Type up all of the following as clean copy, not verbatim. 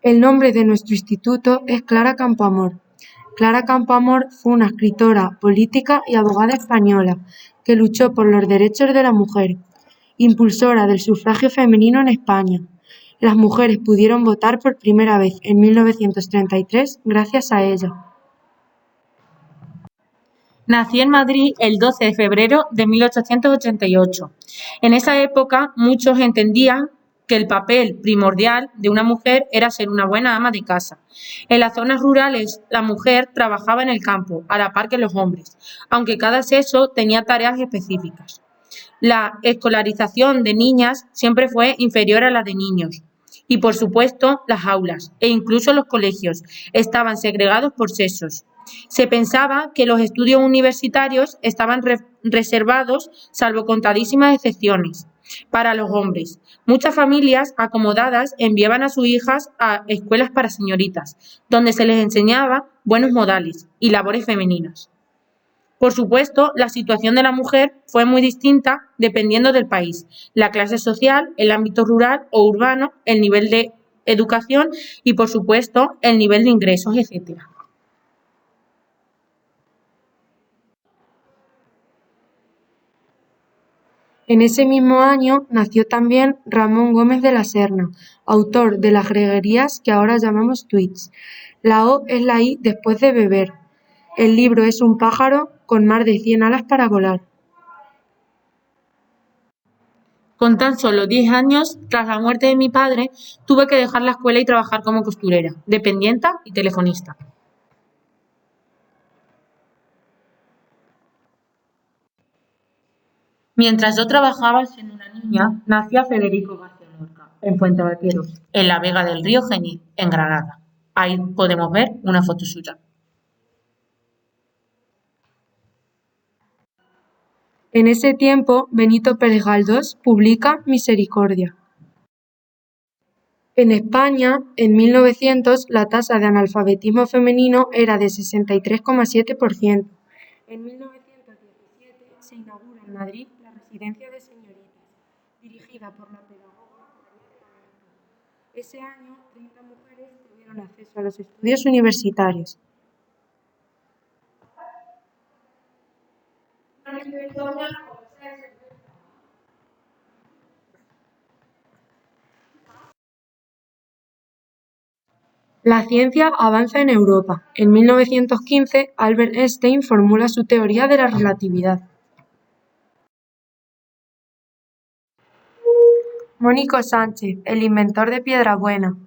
El nombre de nuestro instituto es Clara Campoamor. Clara Campoamor fue una escritora, política y abogada española que luchó por los derechos de la mujer, impulsora del sufragio femenino en España. Las mujeres pudieron votar por primera vez en 1933 gracias a ella. Nació en Madrid el 12 de febrero de 1888. En esa época, muchos entendían que el papel primordial de una mujer era ser una buena ama de casa. En las zonas rurales, la mujer trabajaba en el campo, a la par que los hombres, aunque cada sexo tenía tareas específicas. La escolarización de niñas siempre fue inferior a la de niños. Y, por supuesto, las aulas e incluso los colegios estaban segregados por sexos. Se pensaba que los estudios universitarios estaban reservados, salvo contadísimas excepciones, para los hombres. Muchas familias acomodadas enviaban a sus hijas a escuelas para señoritas, donde se les enseñaba buenos modales y labores femeninas. Por supuesto, la situación de la mujer fue muy distinta dependiendo del país, la clase social, el ámbito rural o urbano, el nivel de educación y, por supuesto, el nivel de ingresos, etc. En ese mismo año nació también Ramón Gómez de la Serna, autor de las greguerías que ahora llamamos tweets. La O es la I después de beber. El libro es un pájaro con más de 100 alas para volar. Con tan solo 10 años, tras la muerte de mi padre, tuve que dejar la escuela y trabajar como costurera, dependienta y telefonista. Mientras yo trabajaba siendo una niña, nació Federico García Lorca, en Fuentevaqueros, en la Vega del Río Genil, en Granada. Ahí podemos ver una foto suya. En ese tiempo, Benito Pérez Galdós publica Misericordia. En España, en 1900, la tasa de analfabetismo femenino era de 63,7%. En 1917 se inaugura en Madrid la Residencia de Señoritas, dirigida por la pedagoga María de la Huerta. Ese año, 30 mujeres tuvieron acceso a los estudios universitarios. La ciencia avanza en Europa. En 1915, Albert Einstein formula su teoría de la relatividad. Mónico Sánchez, el inventor de Piedrabuena.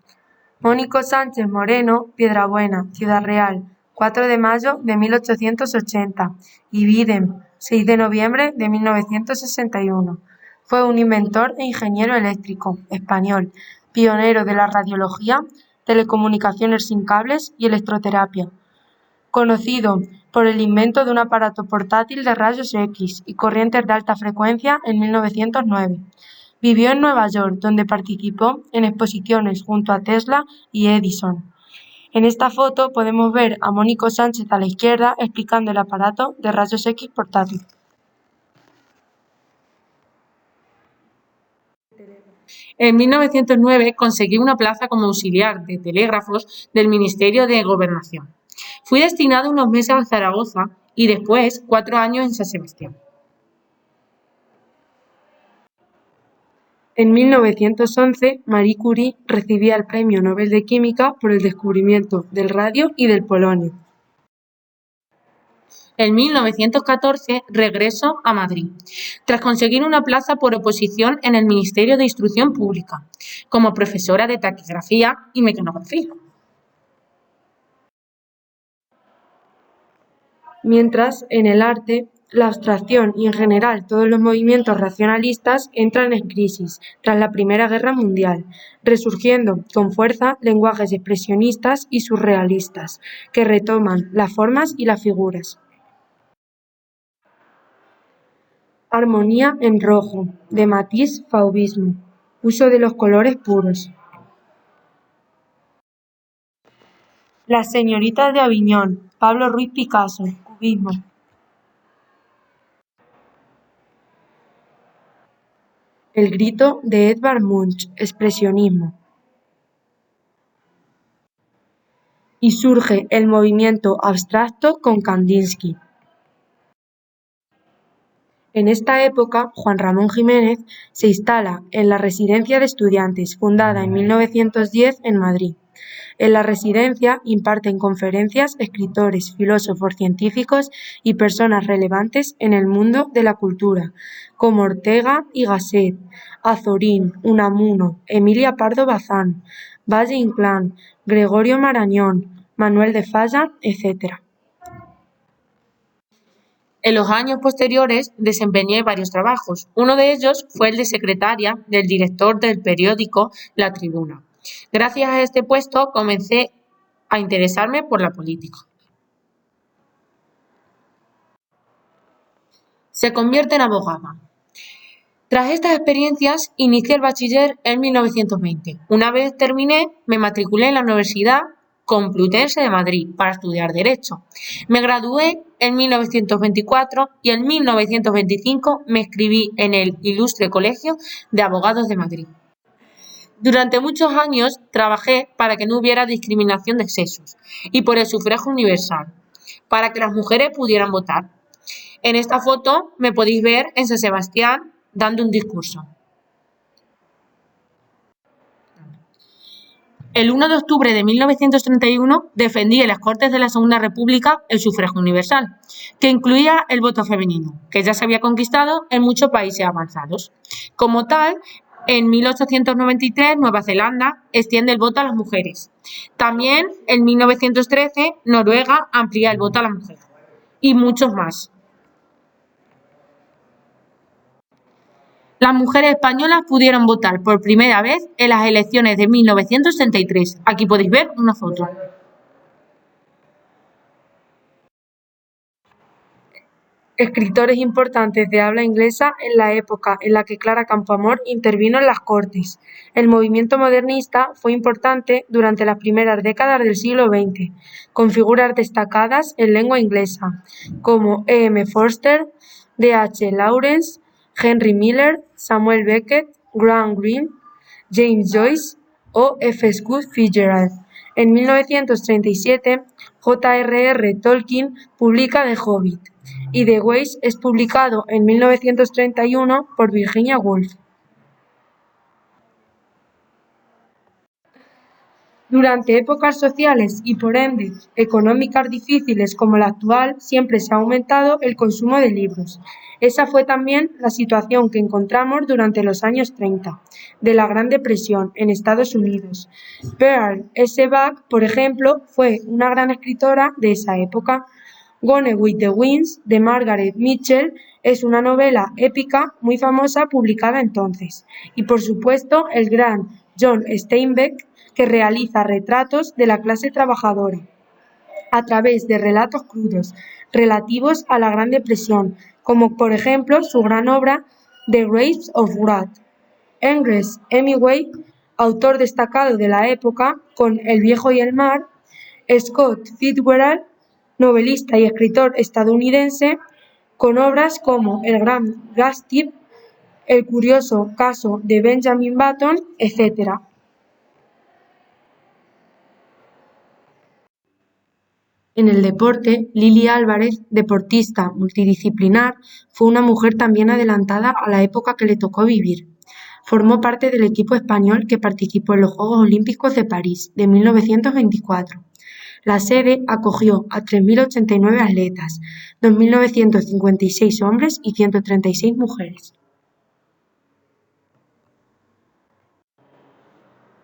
Mónico Sánchez Moreno, Piedrabuena, Ciudad Real, 4 de mayo de 1880. Ibidem, 6 de noviembre de 1961. Fue un inventor e ingeniero eléctrico español, pionero de la radiología, telecomunicaciones sin cables y electroterapia. Conocido por el invento de un aparato portátil de rayos X y corrientes de alta frecuencia en 1909. Vivió en Nueva York, donde participó en exposiciones junto a Tesla y Edison. En esta foto podemos ver a Mónico Sánchez a la izquierda explicando el aparato de rayos X portátil. En 1909 conseguí una plaza como auxiliar de telégrafos del Ministerio de Gobernación. Fui destinado unos meses a Zaragoza y después 4 años en San Sebastián. En 1911, Marie Curie recibía el Premio Nobel de Química por el descubrimiento del radio y del polonio. En 1914 regreso a Madrid, tras conseguir una plaza por oposición en el Ministerio de Instrucción Pública, como profesora de taquigrafía y mecanografía. Mientras, en el arte, la abstracción y en general todos los movimientos racionalistas entran en crisis tras la Primera Guerra Mundial, resurgiendo con fuerza lenguajes expresionistas y surrealistas, que retoman las formas y las figuras. Armonía en rojo, de Matisse Fauvismo. Uso de los colores puros. Las señoritas de Aviñón, Pablo Ruiz Picasso, Cubismo. El grito de Edvard Munch, expresionismo. y surge el movimiento abstracto con Kandinsky. En esta época, Juan Ramón Jiménez se instala en la Residencia de Estudiantes, fundada en 1910 en Madrid. En la residencia imparten conferencias escritores, filósofos, científicos y personas relevantes en el mundo de la cultura, como Ortega y Gasset, Azorín, Unamuno, Emilia Pardo Bazán, Valle Inclán, Gregorio Marañón, Manuel de Falla, etc. En los años posteriores desempeñé varios trabajos. Uno de ellos fue el de secretaria del director del periódico La Tribuna. Gracias a este puesto comencé a interesarme por la política. Se convierte en abogada. Tras estas experiencias, inicié el bachiller en 1920. Una vez terminé, me matriculé en la Universidad Complutense de Madrid para estudiar Derecho. Me gradué en 1924 y en 1925 me inscribí en el Ilustre Colegio de Abogados de Madrid. Durante muchos años trabajé para que no hubiera discriminación de sexos y por el sufragio universal, para que las mujeres pudieran votar. En esta foto me podéis ver en San Sebastián dando un discurso. El 1 de octubre de 1931 defendí en las Cortes de la Segunda República el sufragio universal, que incluía el voto femenino, que ya se había conquistado en muchos países avanzados. Como tal, en 1893 Nueva Zelanda extiende el voto a las mujeres. También en 1913 Noruega amplía el voto a las mujeres. Y muchos más. Las mujeres españolas pudieron votar por primera vez en las elecciones de 1933. Aquí podéis ver una foto. Escritores importantes de habla inglesa en la época en la que Clara Campoamor intervino en las Cortes. El movimiento modernista fue importante durante las primeras décadas del siglo XX, con figuras destacadas en lengua inglesa, como E.M. Forster, D.H. Lawrence, Henry Miller, Samuel Beckett, Graham Greene, James Joyce o F. Scott Fitzgerald. En 1937, J.R.R. Tolkien publica The Hobbit y The Waste es publicado en 1931 por Virginia Woolf. Durante épocas sociales y por ende económicas difíciles como la actual, siempre se ha aumentado el consumo de libros. Esa fue también la situación que encontramos durante los años 30, de la Gran Depresión en Estados Unidos. Pearl S. Buck, por ejemplo, fue una gran escritora de esa época. Gone with the Wind, de Margaret Mitchell, es una novela épica muy famosa publicada entonces. Y por supuesto, el gran John Steinbeck, que realiza retratos de la clase trabajadora a través de relatos crudos relativos a la Gran Depresión, como por ejemplo su gran obra The Grapes of Wrath. Ernest Hemingway, autor destacado de la época, con El viejo y el mar. Scott Fitzgerald, novelista y escritor estadounidense, con obras como El gran Gatsby, El curioso caso de Benjamin Button, etc. En el deporte, Lili Álvarez, deportista multidisciplinar, fue una mujer también adelantada a la época que le tocó vivir. Formó parte del equipo español que participó en los Juegos Olímpicos de París de 1924. La sede acogió a 3.089 atletas, 2.956 hombres y 136 mujeres.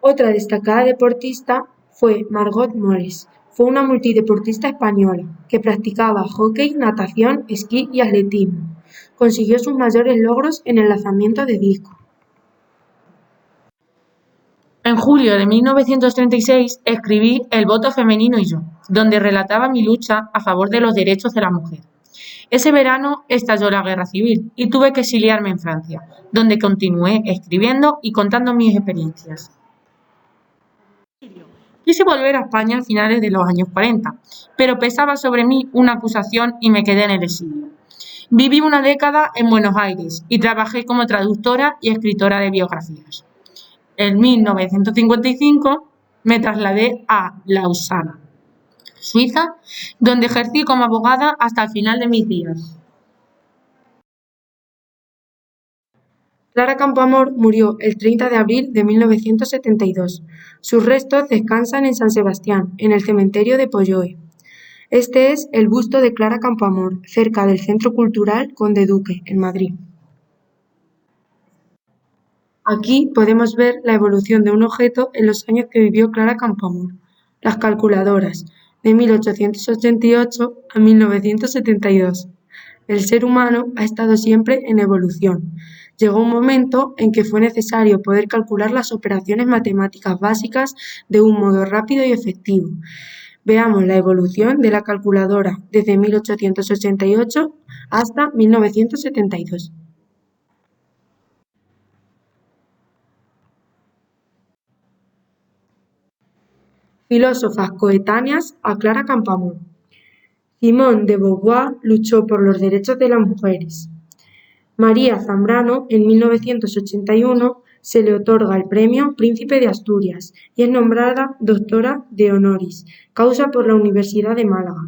Otra destacada deportista fue Margot Moles. Fue una multideportista española que practicaba hockey, natación, esquí y atletismo. Consiguió sus mayores logros en el lanzamiento de disco. En julio de 1936 escribí El voto femenino y yo, donde relataba mi lucha a favor de los derechos de la mujer. Ese verano estalló la guerra civil y tuve que exiliarme en Francia, donde continué escribiendo y contando mis experiencias. Quise volver a España a finales de los años 40, pero pesaba sobre mí una acusación y me quedé en el exilio. Viví una década en Buenos Aires y trabajé como traductora y escritora de biografías. En 1955 me trasladé a Lausana. Suiza, donde ejercí como abogada hasta el final de mis días. Clara Campoamor murió el 30 de abril de 1972. Sus restos descansan en San Sebastián, en el cementerio de Polloe. Este es el busto de Clara Campoamor, cerca del Centro Cultural Conde Duque, en Madrid. Aquí podemos ver la evolución de un objeto en los años que vivió Clara Campoamor. Las calculadoras, de 1888 a 1972. El ser humano ha estado siempre en evolución. Llegó un momento en que fue necesario poder calcular las operaciones matemáticas básicas de un modo rápido y efectivo. Veamos la evolución de la calculadora desde 1888 hasta 1972. Filósofas coetáneas a Clara Campoamor. Simone de Beauvoir luchó por los derechos de las mujeres. María Zambrano, en 1981, se le otorga el premio Príncipe de Asturias y es nombrada doctora de honoris causa por la Universidad de Málaga.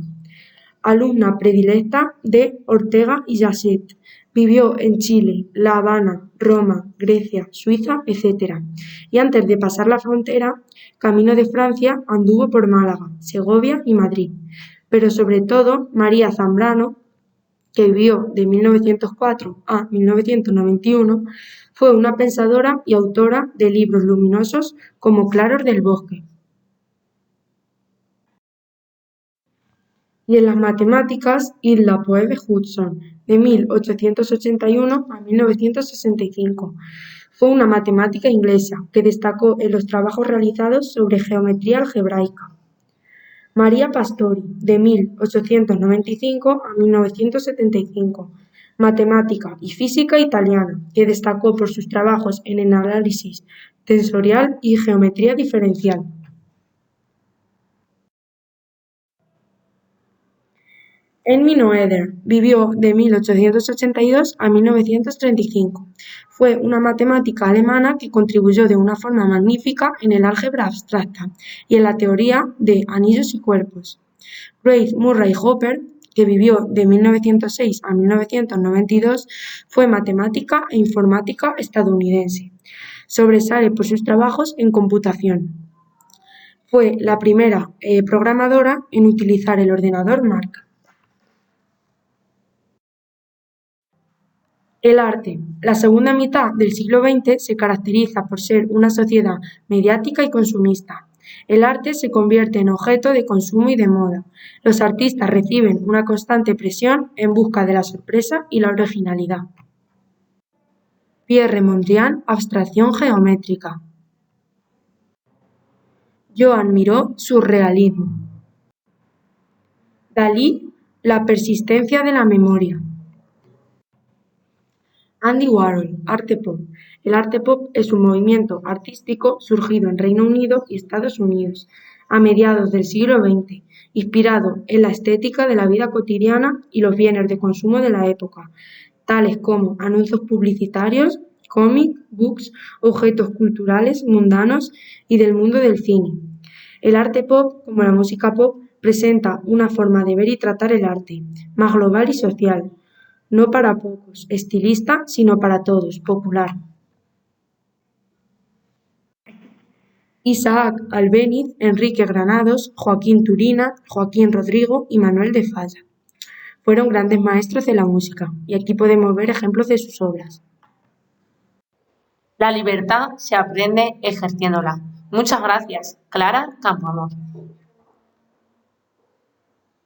Alumna predilecta de Ortega y Gasset. Vivió en Chile, La Habana, Roma, Grecia, Suiza, etc. Y antes de pasar la frontera, camino de Francia, anduvo por Málaga, Segovia y Madrid. Pero sobre todo, María Zambrano, que vivió de 1904 a 1991, fue una pensadora y autora de libros luminosos como Claros del Bosque. Y en las matemáticas, Ida Phoebe Hudson, de 1881 a 1965. Fue una matemática inglesa que destacó en los trabajos realizados sobre geometría algebraica. María Pastori, de 1895 a 1975, matemática y física italiana, que destacó por sus trabajos en el análisis tensorial y geometría diferencial. Emmy Noether vivió de 1882 a 1935. Fue una matemática alemana que contribuyó de una forma magnífica en el álgebra abstracta y en la teoría de anillos y cuerpos. Grace Murray Hopper, que vivió de 1906 a 1992, fue matemática e informática estadounidense. Sobresale por sus trabajos en computación. Fue la primera programadora en utilizar el ordenador Mark. El arte. La segunda mitad del siglo XX se caracteriza por ser una sociedad mediática y consumista. El arte se convierte en objeto de consumo y de moda. Los artistas reciben una constante presión en busca de la sorpresa y la originalidad. Pierre Mondrian, abstracción geométrica. Joan Miró, surrealismo. Dalí, la persistencia de la memoria. Andy Warhol, arte pop. El arte pop es un movimiento artístico surgido en Reino Unido y Estados Unidos a mediados del siglo XX, inspirado en la estética de la vida cotidiana y los bienes de consumo de la época, tales como anuncios publicitarios, cómics, books, objetos culturales mundanos y del mundo del cine. El arte pop, como la música pop, presenta una forma de ver y tratar el arte, más global y social. No para pocos, estilista, sino para todos, popular. Isaac Albéniz, Enrique Granados, Joaquín Turina, Joaquín Rodrigo y Manuel de Falla. Fueron grandes maestros de la música, y aquí podemos ver ejemplos de sus obras. La libertad se aprende ejerciéndola. Muchas gracias, Clara Campoamor.